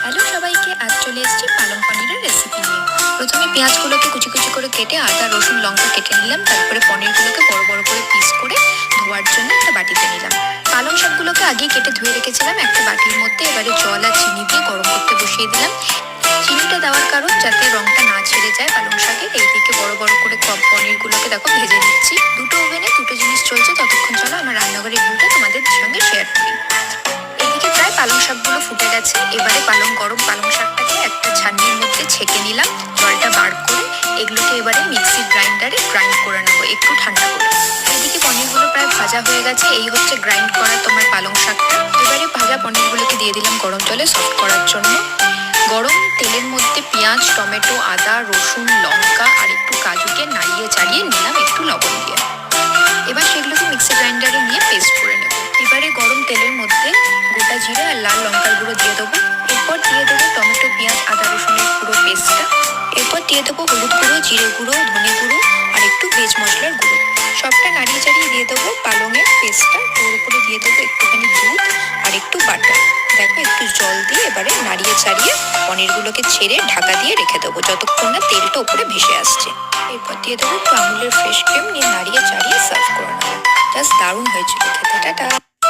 Hello সবাইকে, আজ চলে এসেছি পালং পনিরের রেসিপি নিয়ে। প্রথমে পেঁয়াজগুলোকে কুচি কুচি করে কেটে আদা রসুন লঙ্কা কেটে নিলাম। তারপরে পনিরগুলোকে বড় বড় করে পিস করে ধোয়ার জন্য একটা বাটিতে নিলাম। পালং শাকগুলোকে আগেই কেটে ধুয়ে রেখেছিলাম একটা বাটির মধ্যে। এবারে জল আর চিনি দিয়ে গরম করতে বসিয়ে দিলাম। চিনিটা দেওয়ার কারণ যাতে রংটা না ছেড়ে যায় পালং শাকের। এইদিকে বড় বড় করে পনিরগুলোকে দেখো ভেজে নিচ্ছি। দুটো ওভেনে দুটো জিনিস চলছে, ততক্ষণ চলো আমার রান্নাঘরের ভিউটা তোমাদের সঙ্গে শেয়ার করি। এদিকে প্রায় পালং শাকগুলো ফুটে গেছে। এবারে গরম পালং শাকটাকে একটা ছাঁকনির মধ্যে ছেঁকে নিলাম, জলটা বার করে। এগুলোকে এবারে মিক্সি গ্রাইন্ডারে গ্রাইন্ড করে নেবো একটু ঠান্ডা করে। এদিকে পনিরগুলো প্রায় ভাজা হয়ে গেছে। এই হচ্ছে গ্রাইন্ড করা তোমার পালং শাকটা। এবারে ভাজা পনিরগুলোকে দিয়ে দিলাম গরম জলে সফট করার জন্য। গরম তেলের মধ্যে পেঁয়াজ টমেটো আদা রসুন লঙ্কা আর একটু কাজুকে নাড়িয়ে চাড়িয়ে নিলাম একটু লবণ দিয়ে। এবার সেগুলোকে মিক্সি গ্রাইন্ডারে নিয়ে পেস্ট করে নেব। এবারে গরম তেলের মধ্যে গোটা জিরে আর লাল লঙ্কার গুঁড়ো দিয়ে দেবো। এরপর দিয়ে দেবো টমেটো পেঁয়াজ আদা রসুনের পুরো পেস্টটা। এরপর দিয়ে দেবো হলুদ গুঁড়ো জিরে গুঁড়ো ধনে গুঁড়ো আর একটু ভেজ মশলার গুঁড়ো। সবটা নাড়িয়ে চাড়িয়ে দিয়ে দেবো পালংয়ের পেস্টটা। ওর উপরে দিয়ে দেবো একটুখানি দুধ আর একটু বাটার। দেখো একটু জল দিয়ে এবারে নাড়িয়ে চাড়িয়ে পনিরগুলোকে ছেড়ে ঢাকা দিয়ে রেখে দেবো যতক্ষণ না তেলটা উপরে ভেসে আসছে। এরপর দিয়ে দেবো একটু আমুলের ফ্রেশ ক্রিম নিয়ে নাড়িয়ে চাড়িয়ে সার্ভ করে নেবো। জাস্ট দারুণ হয়েছিল খেতে। টাটা।